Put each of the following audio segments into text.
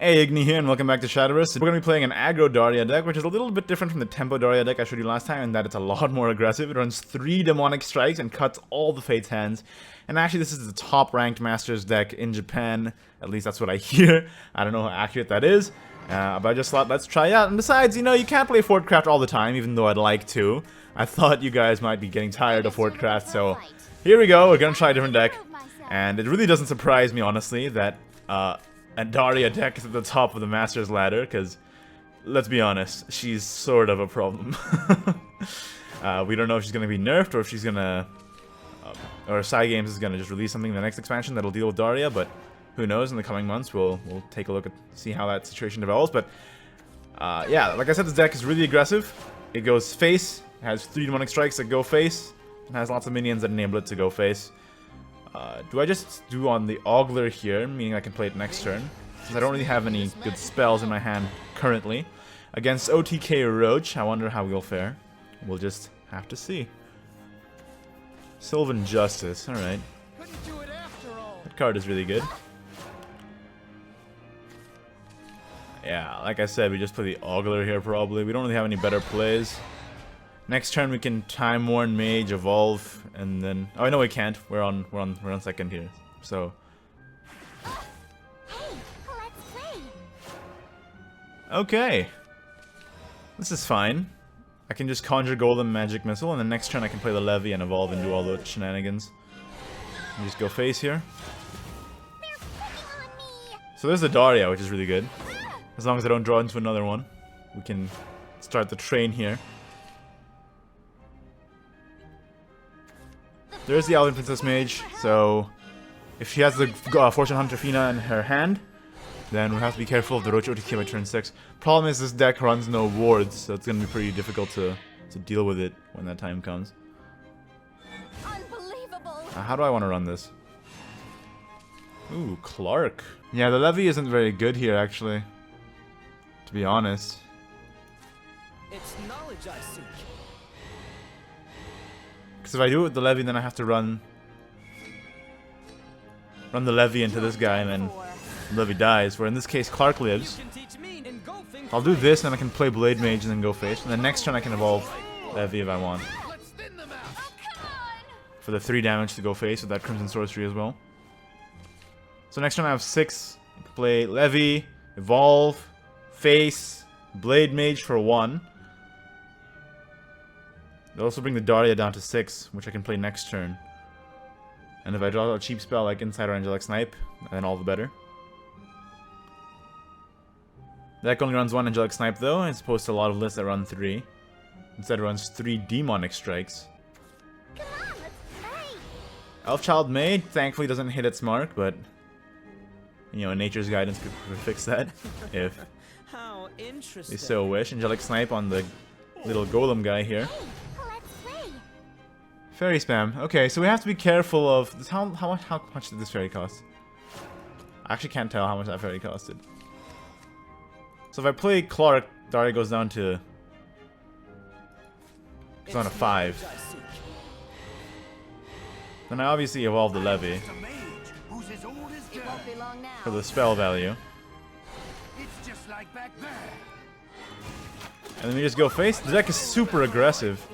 Hey, Igni here, and welcome back to Shadowverse. We're going to be playing an Aggro Daria deck, which is a little bit different from the Tempo Daria deck I showed you last time, in that it's a lot more aggressive. It runs 3 Demonic Strikes and cuts all the Fate's hands. And actually, this is the top-ranked Masters deck in Japan. At least that's what I hear. I don't know how accurate that is. But I just thought, let's try it out. And besides, you know, you can't play Fortcraft all the time, even though I'd like to. I thought you guys might be getting tired of Fortcraft, so here we go. We're going to try a different deck. And it really doesn't surprise me, honestly, that a Daria deck is at the top of the Masters ladder, because, let's be honest, she's sort of a problem. We don't know if she's going to be nerfed, or if she's going to... or Side Games is going to just release something in the next expansion that'll deal with Daria, but who knows, in the coming months we'll take a look at, see how that situation develops. But, yeah, like I said, this deck is really aggressive. It goes face, has 3 Demonic Strikes that go face, and has lots of minions that enable it to go face. Do I just do on the Ogler here, meaning I can play it next turn, since I don't really have any good spells in my hand currently. Against OTK Roach, I wonder how we'll fare. We'll just have to see. Sylvan Justice, alright. That card is really good. Yeah, like I said, we just play the Ogler here probably. We don't really have any better plays. Next turn we can Time Worn Mage, evolve, and then... oh, no, we can't. We're on second here. So... okay. This is fine. I can just conjure Golden Magic Missile, and then next turn I can play the Levy and evolve and do all the shenanigans. And just go face here. So there's the Daria, which is really good. As long as I don't draw into another one, we can start the train here. There's the Elven Princess Mage, so if she has the Fortune Hunter Fina in her hand, then we'll have to be careful of the Roach OTK by turn 6. Problem is this deck runs no wards, so it's going to be pretty difficult to deal with it when that time comes. How do I want to run this? Ooh, Clark. Yeah, the Levy isn't very good here, actually. To be honest. It's knowledge I seek. Because if I do it with the Levy, then I have to run the Levy into this guy, and then the Levy dies. Where in this case, Clark lives. I'll do this, and I can play Blade Mage and then go face. And then next turn I can evolve Levy if I want. For the 3 damage to go face with that Crimson Sorcery as well. So next turn I have 6. I can play Levy, evolve, face, Blade Mage for 1. They'll also bring the Daria down to 6, which I can play next turn. And if I draw a cheap spell like Insight or Angelic Snipe, then all the better. The deck only runs 1 Angelic Snipe though, as opposed to a lot of lists that run 3. Instead it runs 3 Demonic Strikes. Come on, let's play. Elfchild Mage thankfully doesn't hit its mark, but you know, Nature's Guidance could fix that if How interesting. they so wish. Angelic Snipe on the little golem guy here. Fairy spam. Okay, so we have to be careful of this. How much did this fairy cost? I actually can't tell how much that fairy costed. So if I play Clark, Daria goes down to 5. Then I obviously evolve the Levy for the spell value. And then we just go face. The deck is super aggressive.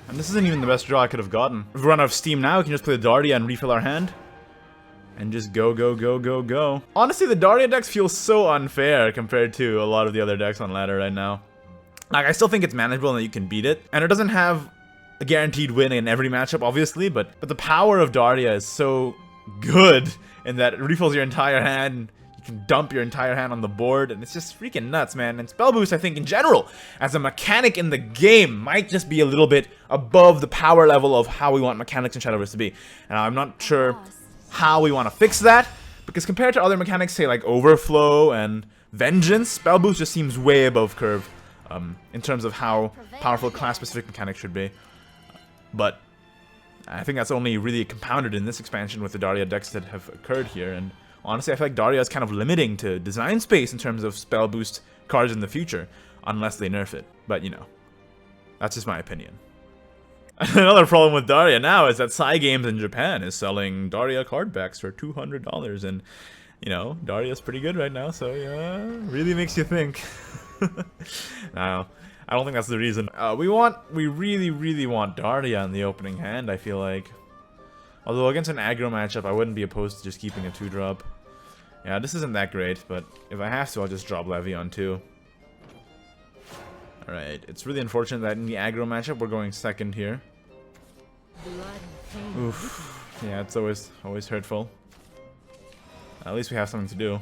And this isn't even the best draw I could have gotten. If we run out of steam now, we can just play the Daria and refill our hand. And just go, go, go, go, go. Honestly, the Daria decks feel so unfair compared to a lot of the other decks on ladder right now. Like, I still think it's manageable and that you can beat it. And it doesn't have a guaranteed win in every matchup, obviously, but the power of Daria is so good in that it refills your entire hand. You can dump your entire hand on the board, and it's just freaking nuts, man. And Spellboost, I think, in general, as a mechanic in the game, might just be a little bit above the power level of how we want mechanics in Shadowverse to be. And I'm not sure how we want to fix that, because compared to other mechanics, say, like Overflow and Vengeance, Spellboost just seems way above curve in terms of how powerful class-specific mechanics should be. But I think that's only really compounded in this expansion with the Daria decks that have occurred here, and honestly, I feel like Daria is kind of limiting to design space in terms of spell boost cards in the future, unless they nerf it. But, you know, that's just my opinion. Another problem with Daria now is that Cygames in Japan is selling Daria card backs for $200, and you know, Daria's pretty good right now, so yeah, really makes you think. Now, I don't think that's the reason. We really want Daria in the opening hand, I feel like. Although against an aggro matchup, I wouldn't be opposed to just keeping a 2-drop. Yeah, this isn't that great, but if I have to, I'll just drop Levy on 2. Alright, it's really unfortunate that in the aggro matchup, we're going second here. Oof. Yeah, it's always hurtful. At least we have something to do.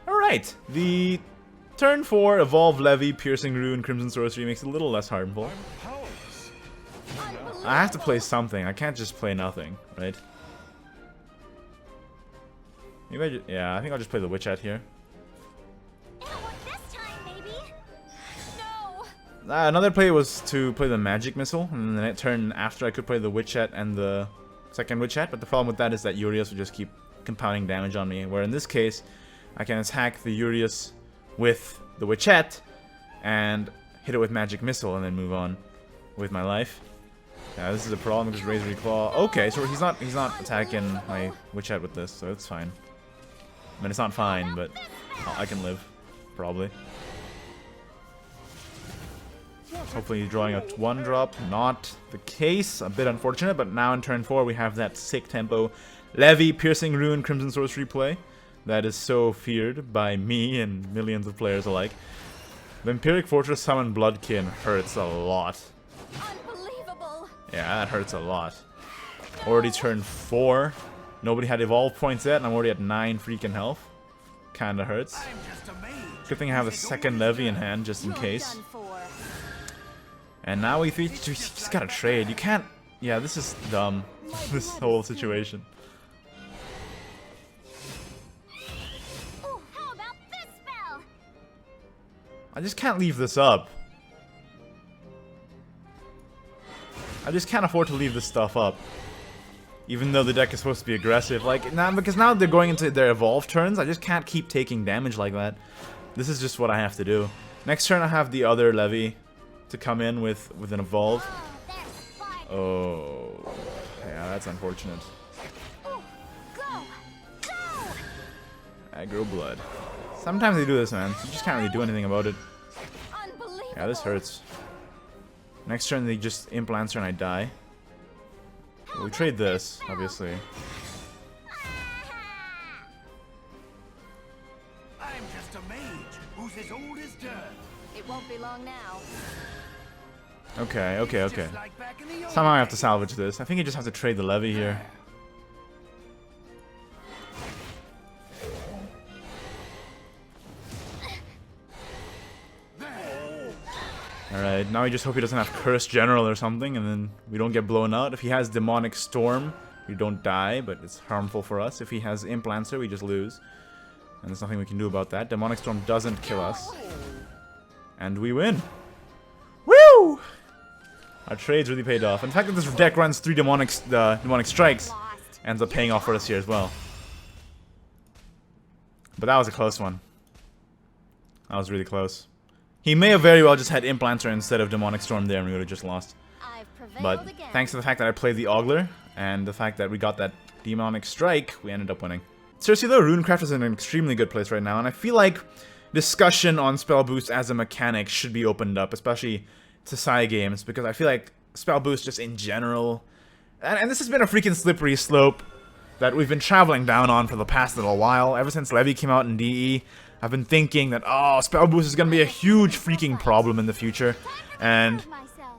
Alright, the turn 4 Evolve Levy, Piercing Rune, Crimson Sorcery makes it a little less harmful. I have to play something, I can't just play nothing, right? Maybe yeah, I think I'll just play the Witch Hat here. Another play was to play the Magic Missile, and then the turn after I could play the Witch Hat and the second Witch Hat, but the problem with that is that Urias would just keep compounding damage on me, where in this case, I can attack the Urias with the Witch Hat, and hit it with Magic Missile, and then move on with my life. Yeah, this is a problem, just Razor Claw. Okay, so he's not attacking my Witch Hat with this, so it's fine. I mean, it's not fine, but I can live, probably. Hopefully drawing a 1-drop, not the case, a bit unfortunate, but now in turn 4 we have that sick tempo Levy, Piercing Rune, Crimson Sorcery play that is so feared by me and millions of players alike. Vampiric Fortress summon Bloodkin hurts a lot. Unbelievable. Yeah, that hurts a lot. Already turn 4, nobody had evolve points yet, and I'm already at 9 freaking health. Kinda hurts. Good thing I have a second Levy in hand just in case. And now we just gotta trade. You can't. Yeah, this is dumb. This whole situation. Ooh, how about this spell? I just can't leave this up. I just can't afford to leave this stuff up. Even though the deck is supposed to be aggressive. Like, now, because now they're going into their evolve turns, I just can't keep taking damage like that. This is just what I have to do. Next turn I have the other Levy to come in with an evolve. Oh, yeah, that's unfortunate. Aggro Blood. Sometimes they do this, man. You just can't really do anything about it. Yeah, this hurts. Next turn they just Imp Lancer and I die. We trade this, obviously. I'm just a mage who's as old as dirt. It won't be long now. Okay. Somehow I have to salvage this. I think you just have to trade the Levy here. Alright, now we just hope he doesn't have Cursed General or something, and then we don't get blown out. If he has Demonic Storm, we don't die, but it's harmful for us. If he has Imp Lancer, we just lose. And there's nothing we can do about that. Demonic Storm doesn't kill us. And we win. Woo! Our trades really paid off. And the fact that this deck runs 3 demonic strikes ends up paying off for us here as well. But that was a close one. That was really close. He may have very well just had Imp Lancer instead of Demonic Storm there and we would have just lost. But thanks to the fact that I played the Ogler and the fact that we got that Demonic Strike, we ended up winning. Seriously though, Runecraft is in an extremely good place right now, and I feel like discussion on Spellboost as a mechanic should be opened up, especially to Cygames, because I feel like Spellboost just in general, and this has been a freaking slippery slope that we've been traveling down on for the past little while. Ever since Levy came out in DE, I've been thinking that, oh, Spellboost is going to be a huge freaking problem in the future, and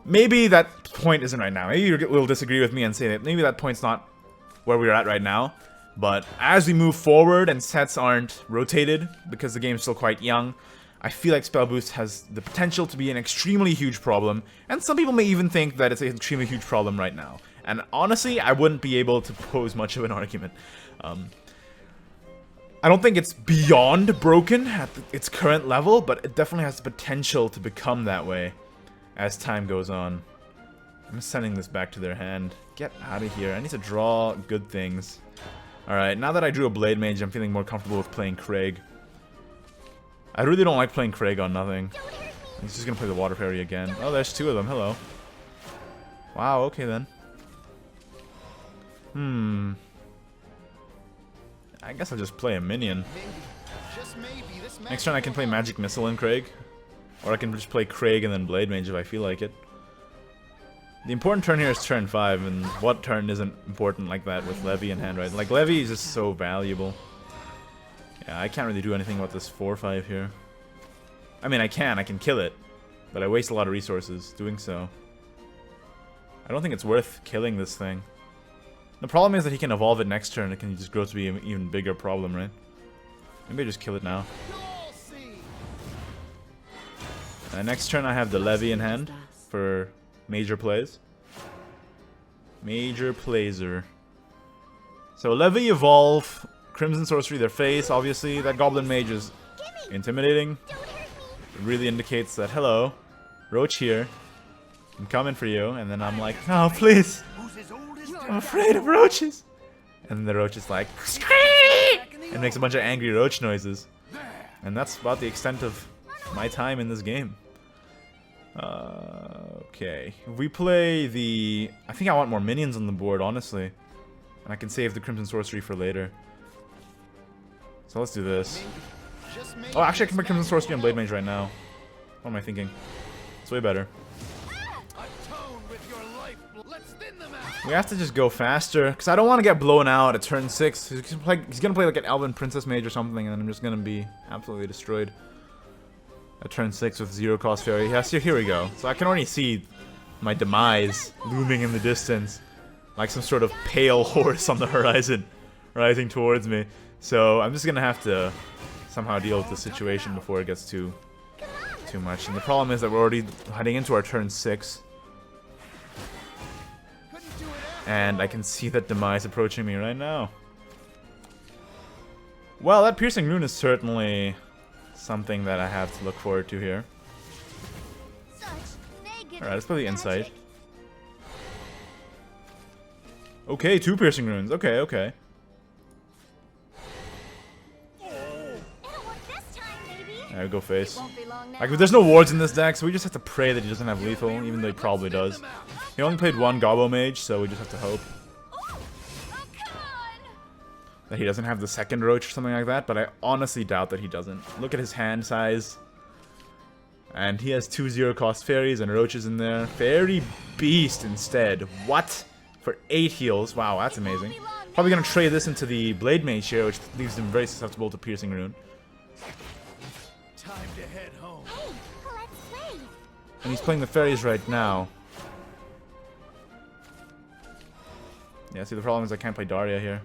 maybe that point isn't right now. Maybe you will disagree with me and say that maybe that point's not where we're at right now. But as we move forward and sets aren't rotated, because the game's still quite young, I feel like Spellboost has the potential to be an extremely huge problem, and some people may even think that it's an extremely huge problem right now. And honestly, I wouldn't be able to pose much of an argument. I don't think it's beyond broken at its current level, but it definitely has the potential to become that way as time goes on. I'm sending this back to their hand. Get out of here. I need to draw good things. Alright, now that I drew a Blade Mage, I'm feeling more comfortable with playing Craig. I really don't like playing Craig on nothing. Don't hurt me. He's just gonna play the water fairy again. Oh, there's two of them. Hello. Wow, okay then. I guess I'll just play a minion. Next turn I can play Magic Missile and Craig. Or I can just play Craig and then Blade Mage if I feel like it. The important turn here is turn 5, and what turn isn't important like that with Levy in hand, right? Like, Levy is just so valuable. Yeah, I can't really do anything about this 4-5 here. I mean, I can kill it, but I waste a lot of resources doing so. I don't think it's worth killing this thing. The problem is that he can evolve it next turn, it can just grow to be an even bigger problem, right? Maybe I just kill it now. Next turn I have the Levy in hand for major plays. Major player. So Levy, evolve, Crimson Sorcery, their face, obviously. That Goblin Mage is intimidating. It really indicates that, hello, Roach here. I'm coming for you. And then I'm like, no, please. I'm afraid of roaches. And the roach is like, and makes a bunch of angry roach noises. And that's about the extent of my time in this game. Okay. If we play the... I think I want more minions on the board, honestly. And I can save the Crimson Sorcery for later. So let's do this. Oh, actually I can put Crimson Sorcery on Blade Mage right now. What am I thinking? It's way better. We have to just go faster, because I don't want to get blown out at turn 6. He's gonna play like an Elven Princess Mage or something, and then I'm just gonna be absolutely destroyed. At turn 6 with 0 cost fairy. Yes, here we go. So I can already see my demise looming in the distance. Like some sort of pale horse on the horizon, rising towards me. So I'm just gonna have to somehow deal with the situation before it gets too much. And the problem is that we're already heading into our turn 6. And I can see that demise approaching me right now. Well, that Piercing Rune is certainly something that I have to look forward to here. Alright, let's play the Insight. Okay, 2 Piercing Runes. Okay, okay. Alright, go face. Like, there's no wards in this deck, so we just have to pray that he doesn't have lethal, even though he probably does. He only played 1 Goblin Mage, so we just have to hope that he doesn't have the second Roach or something like that, but I honestly doubt that he doesn't. Look at his hand size. And he has 2 0 cost fairies and roaches in there. Fairy Beast instead. What? For 8 heals. Wow, that's amazing. Probably gonna trade this into the Blade Mage here, which leaves him very susceptible to Piercing Rune. Time to head home. And he's playing the fairies right now. Yeah, see, the problem is I can't play Daria here.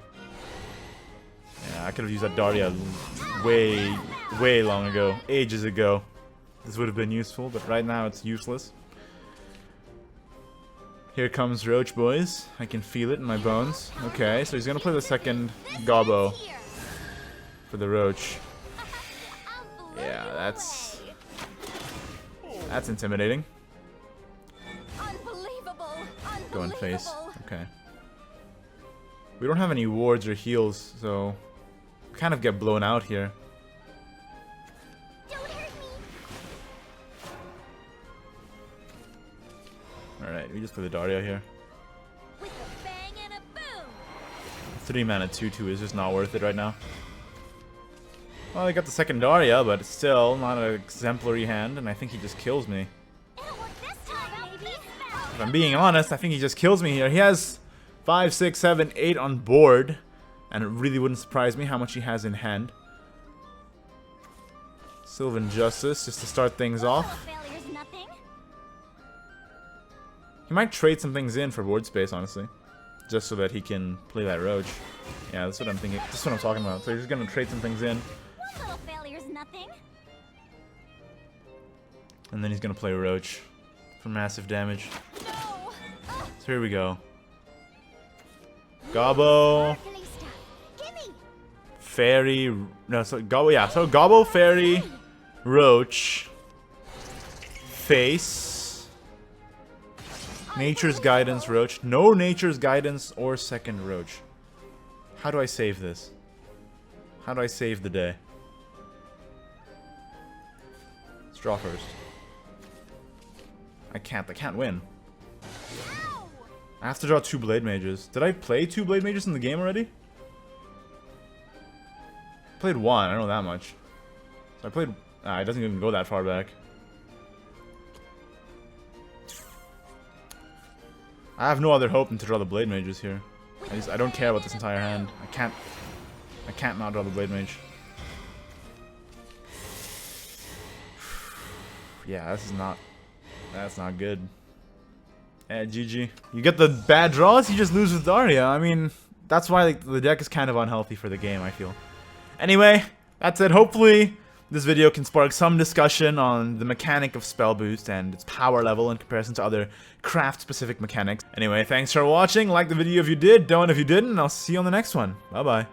Yeah, I could have used that Daria way long ago. Ages ago. This would have been useful, but right now it's useless. Here comes Roach, boys. I can feel it in my bones. Okay, so he's gonna play the second Gobbo for the Roach. Yeah, that's intimidating. Go in face. Okay. We don't have any wards or heals, so we kind of get blown out here. Alright, we just play the Daria here. 3 mana 2/2 is just not worth it right now. Well, I got the second Daria, but it's still not an exemplary hand, and I think he just kills me. If I'm being honest, I think he just kills me here. He has 5, 6, 7, 8 on board, and it really wouldn't surprise me how much he has in hand. Sylvan Justice, just to start things off. He might trade some things in for board space, honestly. Just so that he can play that Roach. Yeah, that's what I'm thinking. That's what I'm talking about. So he's gonna trade some things in. And then he's gonna play Roach for massive damage. So here we go. Gobbo. Fairy. No, so Gobbo, yeah. So Gobbo, Fairy, Roach. Face. Nature's Guidance, Roach. No Nature's Guidance or second Roach. How do I save this? How do I save the day? Let's draw first. I can't win. I have to draw 2 Blade Mages. Did I play 2 Blade Mages in the game already? Played 1, I know that much. So I played... it doesn't even go that far back. I have no other hope than to draw the Blade Mages here. I don't care about this entire hand. I can't not draw the Blade Mage. Yeah, that's not good. GG. You get the bad draws, you just lose with Daria. I mean, that's why like, the deck is kind of unhealthy for the game, I feel. Anyway, that's it. Hopefully, this video can spark some discussion on the mechanic of Spellboost and its power level in comparison to other craft-specific mechanics. Anyway, thanks for watching. Like the video if you did, don't if you didn't, and I'll see you on the next one. Bye-bye.